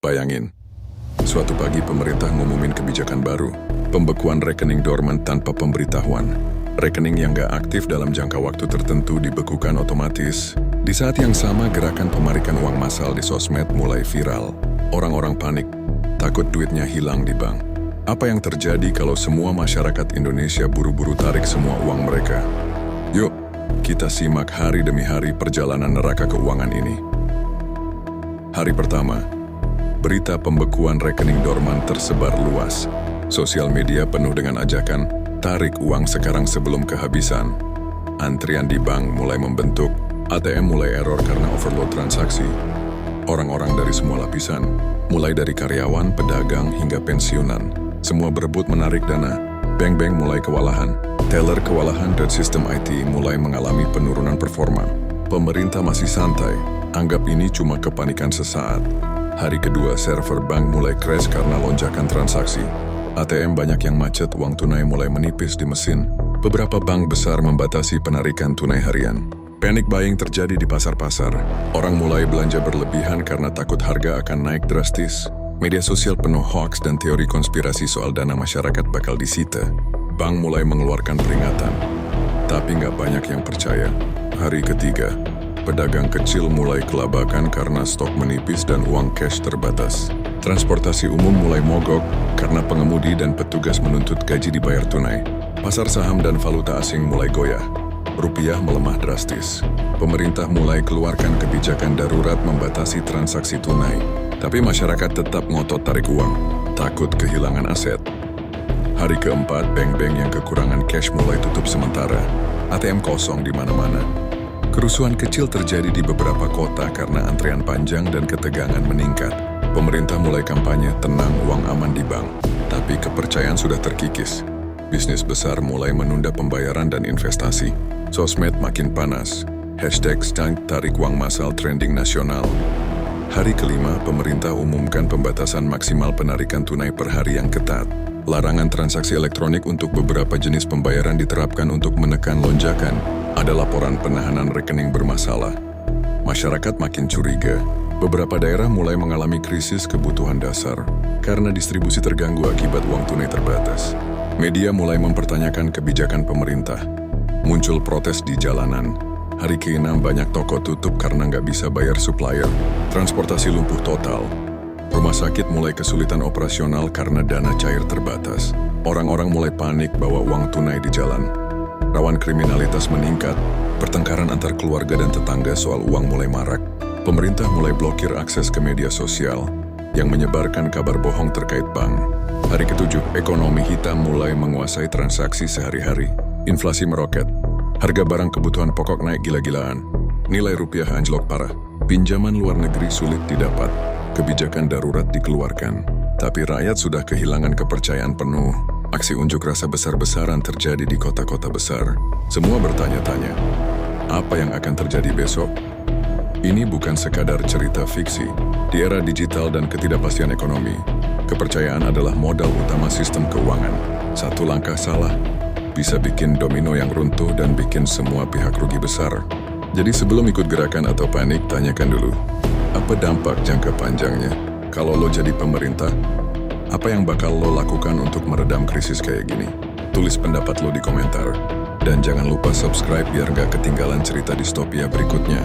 Bayangin, suatu pagi pemerintah ngumumin kebijakan baru, pembekuan rekening dorman tanpa pemberitahuan. Rekening yang gak aktif dalam jangka waktu tertentu dibekukan otomatis. Di saat yang sama, gerakan pemarikan uang massal di sosmed mulai viral. Orang-orang panik, takut duitnya hilang di bank. Apa yang terjadi kalau semua masyarakat Indonesia buru-buru tarik semua uang mereka? Yuk, kita simak hari demi hari perjalanan neraka keuangan ini. Hari pertama, berita pembekuan rekening dorman tersebar luas. Sosial media penuh dengan ajakan, tarik uang sekarang sebelum kehabisan. Antrian di bank mulai membentuk, ATM mulai error karena overload transaksi. Orang-orang dari semua lapisan, mulai dari karyawan, pedagang, hingga pensiunan, semua berebut menarik dana. Bank-bank mulai kewalahan. Teller kewalahan dan sistem IT mulai mengalami penurunan performa. Pemerintah masih santai, anggap ini cuma kepanikan sesaat. Hari kedua, server bank mulai crash karena lonjakan transaksi. ATM banyak yang macet, uang tunai mulai menipis di mesin. Beberapa bank besar membatasi penarikan tunai harian. Panic buying terjadi di pasar-pasar. Orang mulai belanja berlebihan karena takut harga akan naik drastis. Media sosial penuh hoax dan teori konspirasi soal dana masyarakat bakal disita. Bank mulai mengeluarkan peringatan. Tapi nggak banyak yang percaya. Hari ketiga, pedagang kecil mulai kelabakan karena stok menipis dan uang cash terbatas. Transportasi umum mulai mogok karena pengemudi dan petugas menuntut gaji dibayar tunai. Pasar saham dan valuta asing mulai goyah. Rupiah melemah drastis. Pemerintah mulai keluarkan kebijakan darurat membatasi transaksi tunai. Tapi masyarakat tetap ngotot tarik uang, takut kehilangan aset. Hari keempat, bank-bank yang kekurangan cash mulai tutup sementara. ATM kosong di mana-mana. Kerusuhan kecil terjadi di beberapa kota karena antrean panjang dan ketegangan meningkat. Pemerintah mulai kampanye tenang, uang aman di bank. Tapi kepercayaan sudah terkikis. Bisnis besar mulai menunda pembayaran dan investasi. Sosmed makin panas. Hashtag tarik uang massal trending nasional. Hari kelima, pemerintah umumkan pembatasan maksimal penarikan tunai per hari yang ketat. Larangan transaksi elektronik untuk beberapa jenis pembayaran diterapkan untuk menekan lonjakan. Ada laporan penahanan rekening bermasalah. Masyarakat makin curiga. Beberapa daerah mulai mengalami krisis kebutuhan dasar karena distribusi terganggu akibat uang tunai terbatas. Media mulai mempertanyakan kebijakan pemerintah. Muncul protes di jalanan. Hari ke-6 banyak toko tutup karena nggak bisa bayar supplier. Transportasi lumpuh total. Rumah sakit mulai kesulitan operasional karena dana cair terbatas. Orang-orang mulai panik bawa uang tunai di jalan. Rawan kriminalitas meningkat. Pertengkaran antar keluarga dan tetangga soal uang mulai marak. Pemerintah mulai blokir akses ke media sosial yang menyebarkan kabar bohong terkait bank. Hari ke-7, ekonomi hitam mulai menguasai transaksi sehari-hari. Inflasi meroket. Harga barang kebutuhan pokok naik gila-gilaan. Nilai rupiah anjlok parah. Pinjaman luar negeri sulit didapat. Kebijakan darurat dikeluarkan. Tapi rakyat sudah kehilangan kepercayaan penuh. Aksi unjuk rasa besar-besaran terjadi di kota-kota besar. Semua bertanya-tanya, apa yang akan terjadi besok? Ini bukan sekadar cerita fiksi. Di era digital dan ketidakpastian ekonomi, kepercayaan adalah modal utama sistem keuangan. Satu langkah salah bisa bikin domino yang runtuh dan bikin semua pihak rugi besar. Jadi sebelum ikut gerakan atau panik, tanyakan dulu, apa dampak jangka panjangnya? Kalau lo jadi pemerintah, apa yang bakal lo lakukan untuk meredam krisis kayak gini? Tulis pendapat lo di komentar. Dan jangan lupa subscribe biar gak ketinggalan cerita distopia berikutnya.